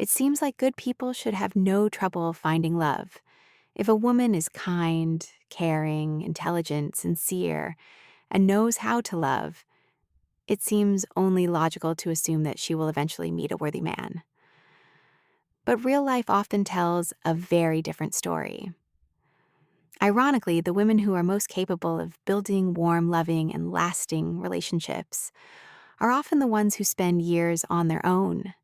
It seems like good people should have no trouble finding love. If a woman is kind, caring, intelligent, sincere, and knows how to love, it seems only logical to assume that she will eventually meet a worthy man. But real life often tells a very different story. Ironically, the women who are most capable of building warm, loving, and lasting relationships are often the ones who spend years on their own.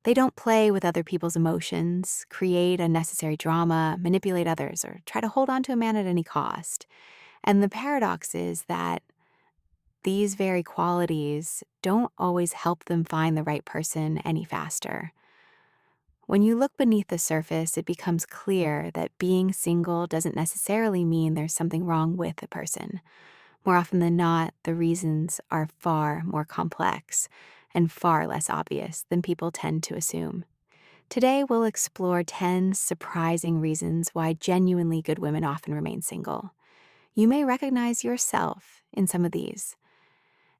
They don't play with other people's emotions, create unnecessary drama, manipulate others, or try to hold on to a man at any cost. And the paradox is that these very qualities don't always help them find the right person any faster. When you look beneath the surface, it becomes clear that being single doesn't necessarily mean there's something wrong with a person. More often than not, the reasons are far more complex and far less obvious than people tend to assume. Today, we'll explore 10 surprising reasons why genuinely good women often remain single. You may recognize yourself in some of these,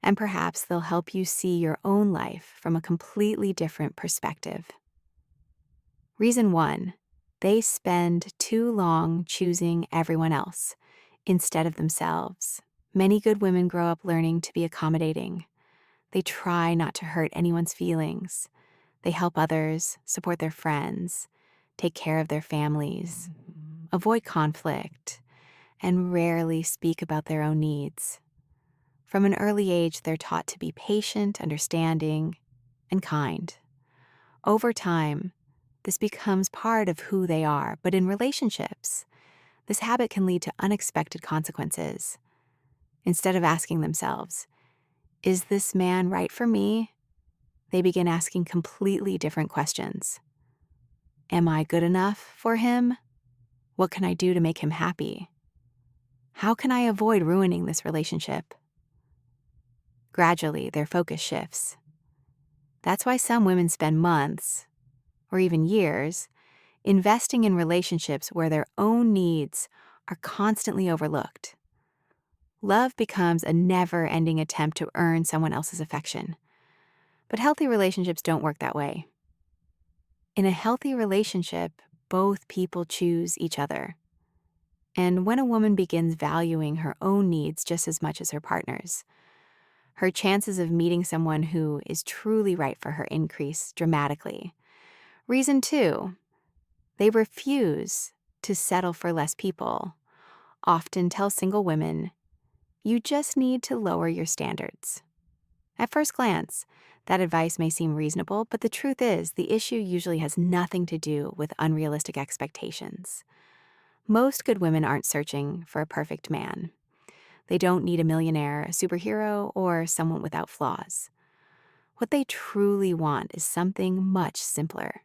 and perhaps they'll help you see your own life from a completely different perspective. Reason 1, they spend too long choosing everyone else instead of themselves. Many good women grow up learning to be accommodating. They try not to hurt anyone's feelings. They help others, support their friends, take care of their families, avoid conflict, and rarely speak about their own needs. From an early age, they're taught to be patient, understanding, and kind. Over time, this becomes part of who they are, but in relationships, this habit can lead to unexpected consequences. Instead of asking themselves, "Is this man right for me?" they begin asking completely different questions. Am I good enough for him? What can I do to make him happy? How can I avoid ruining this relationship? Gradually, their focus shifts. That's why some women spend months, or even years, investing in relationships where their own needs are constantly overlooked. Love becomes a never-ending attempt to earn someone else's affection. But healthy relationships don't work that way. In a healthy relationship, both people choose each other. And when a woman begins valuing her own needs just as much as her partner's, her chances of meeting someone who is truly right for her increase dramatically. Reason 2, they refuse to settle for less people. Often tell single women, you just need to lower your standards. At first glance, that advice may seem reasonable, but the truth is, the issue usually has nothing to do with unrealistic expectations. Most good women aren't searching for a perfect man. They don't need a millionaire, a superhero, or someone without flaws. What they truly want is something much simpler.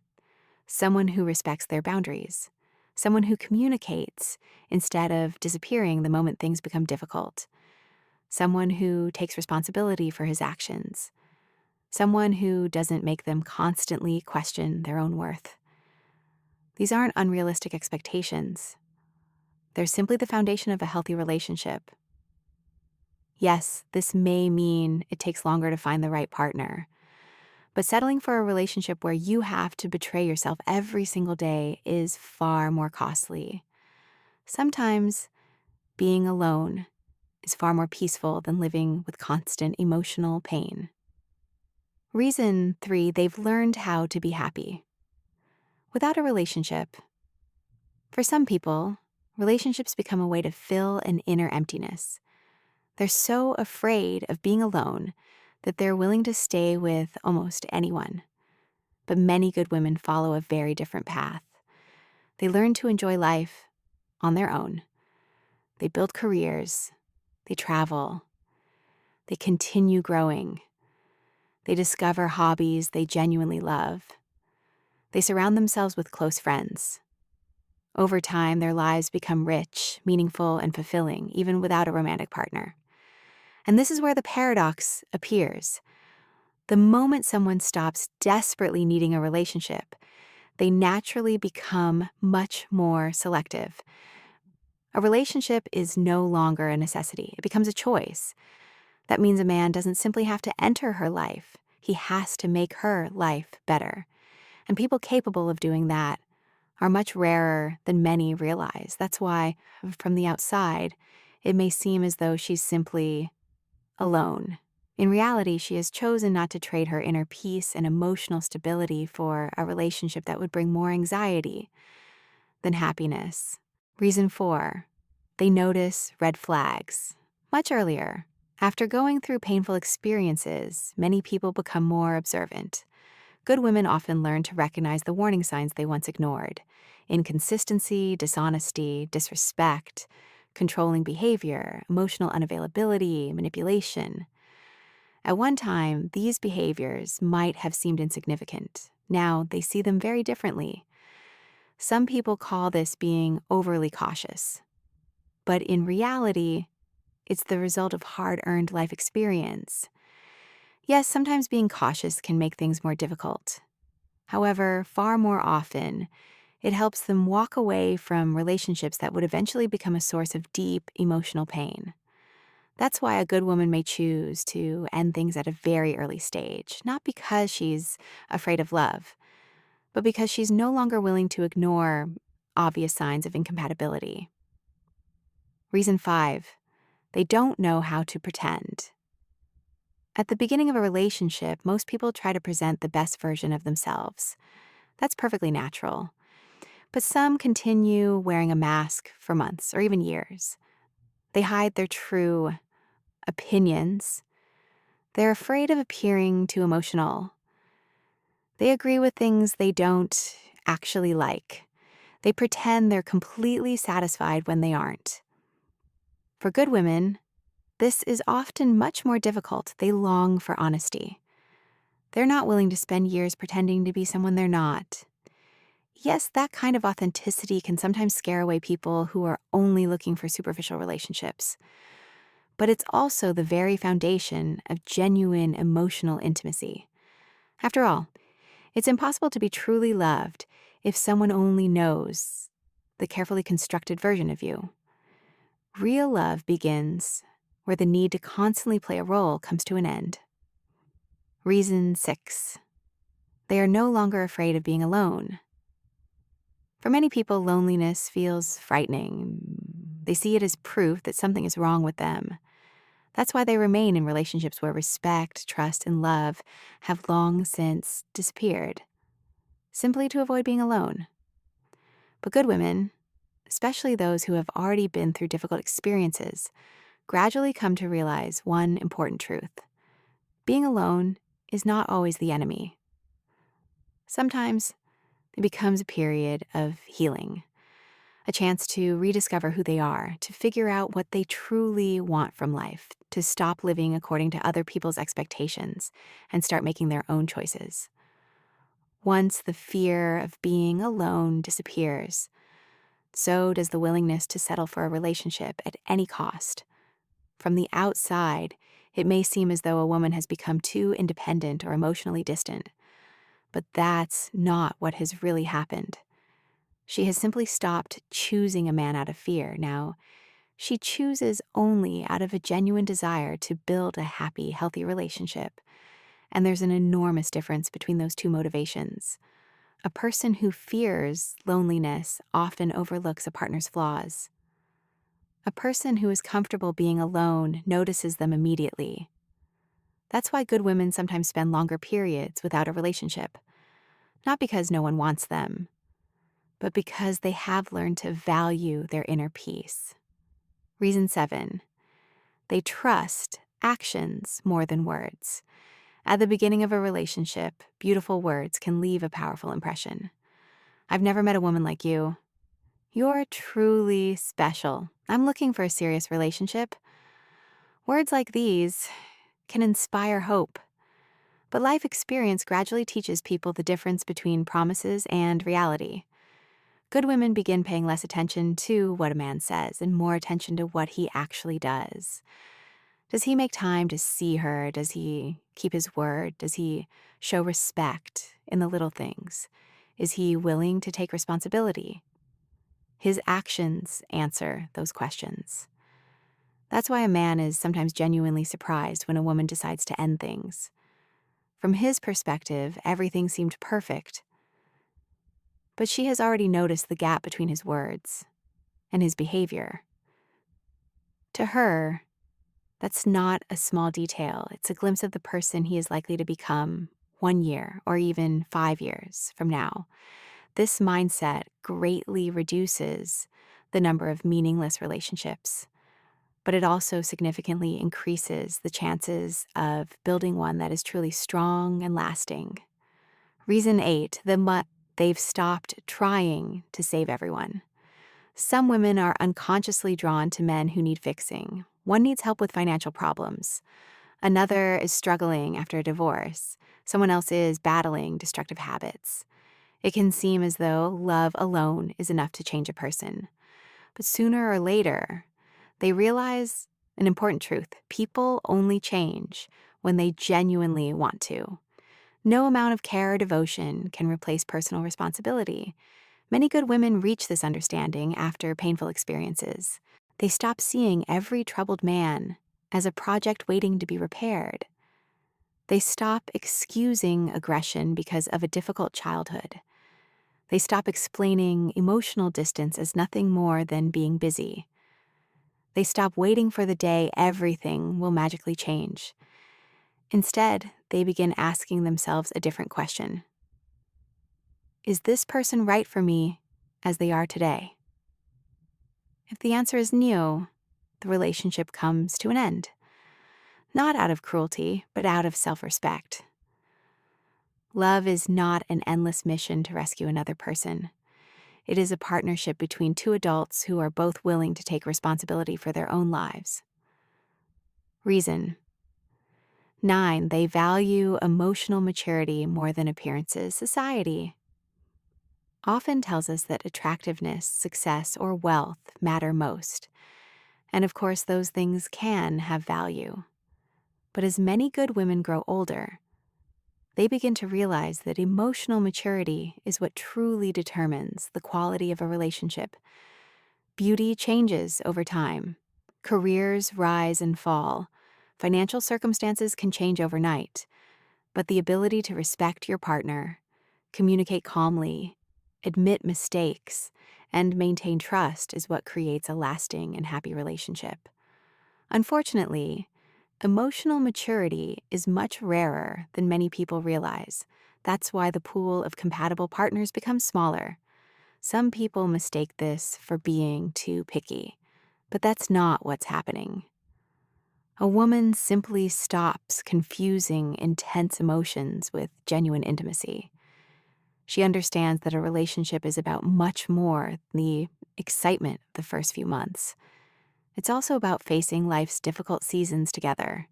Someone who respects their boundaries. Someone who communicates instead of disappearing the moment things become difficult. Someone who takes responsibility for his actions. Someone who doesn't make them constantly question their own worth. These aren't unrealistic expectations. They're simply the foundation of a healthy relationship. Yes, this may mean it takes longer to find the right partner, but settling for a relationship where you have to betray yourself every single day is far more costly. Sometimes being alone is far more peaceful than living with constant emotional pain. Reason 3, they've learned how to be happy. Without a relationship, for some people, relationships become a way to fill an inner emptiness. They're so afraid of being alone that they're willing to stay with almost anyone. But many good women follow a very different path. They learn to enjoy life on their own. They build careers. They travel. They continue growing. They discover hobbies they genuinely love. They surround themselves with close friends. Over time, their lives become rich, meaningful, and fulfilling, even without a romantic partner. And this is where the paradox appears. The moment someone stops desperately needing a relationship, they naturally become much more selective. A relationship is no longer a necessity. It becomes a choice. That means a man doesn't simply have to enter her life. He has to make her life better. And people capable of doing that are much rarer than many realize. That's why, from the outside, it may seem as though she's simply alone. In reality, she has chosen not to trade her inner peace and emotional stability for a relationship that would bring more anxiety than happiness. Reason 4, they notice red flags. Much earlier, after going through painful experiences, many people become more observant. Good women often learn to recognize the warning signs they once ignored: inconsistency, dishonesty, disrespect, controlling behavior, emotional unavailability, manipulation. At one time, these behaviors might have seemed insignificant. Now they see them very differently. Some people call this being overly cautious. But in reality, it's the result of hard-earned life experience. Yes, sometimes being cautious can make things more difficult. However, far more often, it helps them walk away from relationships that would eventually become a source of deep emotional pain. That's why a good woman may choose to end things at a very early stage, not because she's afraid of love, but because she's no longer willing to ignore obvious signs of incompatibility. Reason 5, they don't know how to pretend. At the beginning of a relationship, most people try to present the best version of themselves. That's perfectly natural. But some continue wearing a mask for months or even years. They hide their true opinions. They're afraid of appearing too emotional. They agree with things they don't actually like. They pretend they're completely satisfied when they aren't. For good women, this is often much more difficult. They long for honesty. They're not willing to spend years pretending to be someone they're not. Yes, that kind of authenticity can sometimes scare away people who are only looking for superficial relationships. But it's also the very foundation of genuine emotional intimacy. After all, it's impossible to be truly loved if someone only knows the carefully constructed version of you. Real love begins where the need to constantly play a role comes to an end. Reason 6, they are no longer afraid of being alone. For many people, loneliness feels frightening. They see it as proof that something is wrong with them. That's why they remain in relationships where respect, trust, and love have long since disappeared, simply to avoid being alone. But good women, especially those who have already been through difficult experiences, gradually come to realize one important truth: being alone is not always the enemy. Sometimes it becomes a period of healing, a chance to rediscover who they are, to figure out what they truly want from life, to stop living according to other people's expectations and start making their own choices. Once the fear of being alone disappears, so does the willingness to settle for a relationship at any cost. From the outside, it may seem as though a woman has become too independent or emotionally distant, but that's not what has really happened. She has simply stopped choosing a man out of fear. Now, she chooses only out of a genuine desire to build a happy, healthy relationship. And there's an enormous difference between those two motivations. A person who fears loneliness often overlooks a partner's flaws. A person who is comfortable being alone notices them immediately. That's why good women sometimes spend longer periods without a relationship. Not because no one wants them, but because they have learned to value their inner peace. Reason 7, they trust actions more than words. At the beginning of a relationship, beautiful words can leave a powerful impression. I've never met a woman like you. You're truly special. I'm looking for a serious relationship. Words like these can inspire hope. But life experience gradually teaches people the difference between promises and reality. Good women begin paying less attention to what a man says and more attention to what he actually does. Does he make time to see her? Does he keep his word? Does he show respect in the little things? Is he willing to take responsibility? His actions answer those questions. That's why a man is sometimes genuinely surprised when a woman decides to end things. From his perspective, everything seemed perfect. but she has already noticed the gap between his words and his behavior. To her, that's not a small detail. It's a glimpse of the person he is likely to become 1 year or even 5 years from now. This mindset greatly reduces the number of meaningless relationships, but it also significantly increases the chances of building one that is truly strong and lasting. Reason 8, they've stopped trying to save everyone. Some women are unconsciously drawn to men who need fixing. One needs help with financial problems. Another is struggling after a divorce. Someone else is battling destructive habits. It can seem as though love alone is enough to change a person. But sooner or later, they realize an important truth. People only change when they genuinely want to. No amount of care or devotion can replace personal responsibility. Many good women reach this understanding after painful experiences. They stop seeing every troubled man as a project waiting to be repaired. They stop excusing aggression because of a difficult childhood. They stop explaining emotional distance as nothing more than being busy. They stop waiting for the day everything will magically change. Instead, they begin asking themselves a different question. Is this person right for me as they are today? If the answer is no, the relationship comes to an end. Not out of cruelty, but out of self-respect. Love is not an endless mission to rescue another person. It is a partnership between two adults who are both willing to take responsibility for their own lives. Reason 9, they value emotional maturity more than appearances. Society often tells us that attractiveness, success, or wealth matter most. And of course, those things can have value. But as many good women grow older, they begin to realize that emotional maturity is what truly determines the quality of a relationship. Beauty changes over time. Careers rise and fall. Financial circumstances can change overnight. But the ability to respect your partner, communicate calmly, admit mistakes, and maintain trust is what creates a lasting and happy relationship. Unfortunately, emotional maturity is much rarer than many people realize. That's why the pool of compatible partners becomes smaller. Some people mistake this for being too picky, but that's not what's happening. A woman simply stops confusing intense emotions with genuine intimacy. She understands that a relationship is about much more than the excitement of the first few months. It's also about facing life's difficult seasons together.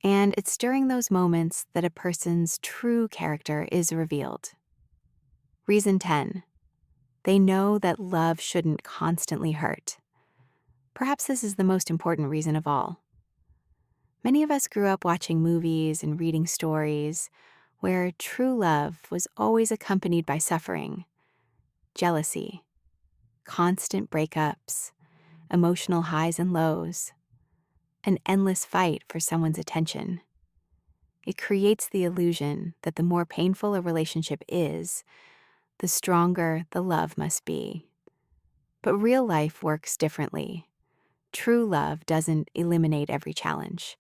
And it's during those moments that a person's true character is revealed. Reason 10, they know that love shouldn't constantly hurt. Perhaps this is the most important reason of all. Many of us grew up watching movies and reading stories where true love was always accompanied by suffering, jealousy, constant breakups, emotional highs and lows, an endless fight for someone's attention. It creates the illusion that the more painful a relationship is, the stronger the love must be. But real life works differently. True love doesn't eliminate every challenge,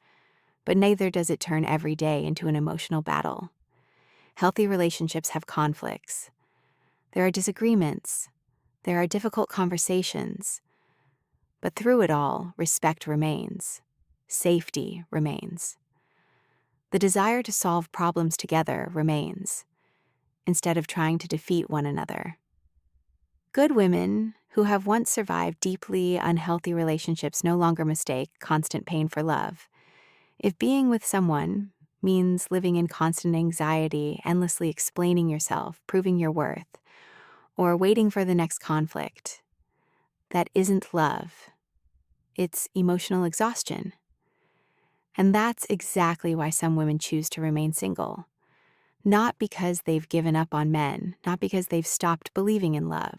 but neither does it turn every day into an emotional battle. Healthy relationships have conflicts. There are disagreements. There are difficult conversations. But through it all, respect remains. Safety remains. The desire to solve problems together remains, instead of trying to defeat one another. Good women who have once survived deeply unhealthy relationships no longer mistake constant pain for love. If being with someone means living in constant anxiety, endlessly explaining yourself, proving your worth, or waiting for the next conflict, that isn't love. It's emotional exhaustion. And that's exactly why some women choose to remain single. Not because they've given up on men, not because they've stopped believing in love,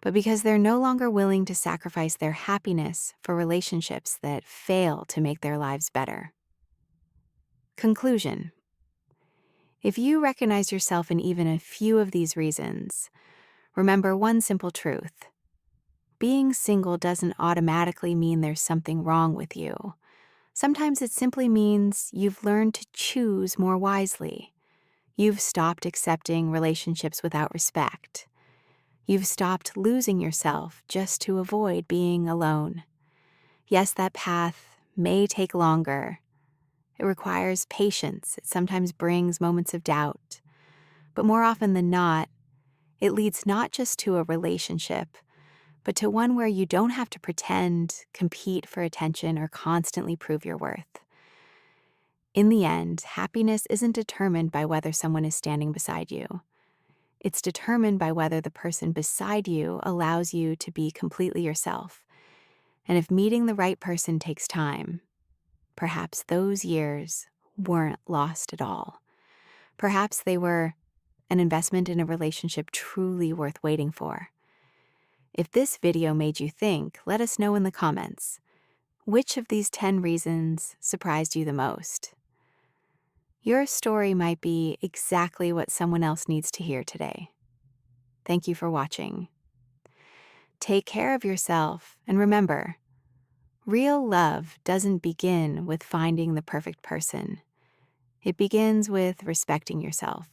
but because they're no longer willing to sacrifice their happiness for relationships that fail to make their lives better. Conclusion. If you recognize yourself in even a few of these reasons, remember one simple truth. Being single doesn't automatically mean there's something wrong with you. Sometimes it simply means you've learned to choose more wisely. You've stopped accepting relationships without respect. You've stopped losing yourself just to avoid being alone. Yes, that path may take longer. It requires patience. It sometimes brings moments of doubt. But more often than not, it leads not just to a relationship, but to one where you don't have to pretend, compete for attention, or constantly prove your worth. In the end, happiness isn't determined by whether someone is standing beside you. It's determined by whether the person beside you allows you to be completely yourself. And if meeting the right person takes time, perhaps those years weren't lost at all. Perhaps they were an investment in a relationship truly worth waiting for. If this video made you think, let us know in the comments. Which of these 10 reasons surprised you the most? Your story might be exactly what someone else needs to hear today. Thank you for watching. Take care of yourself, and remember, real love doesn't begin with finding the perfect person. It begins with respecting yourself.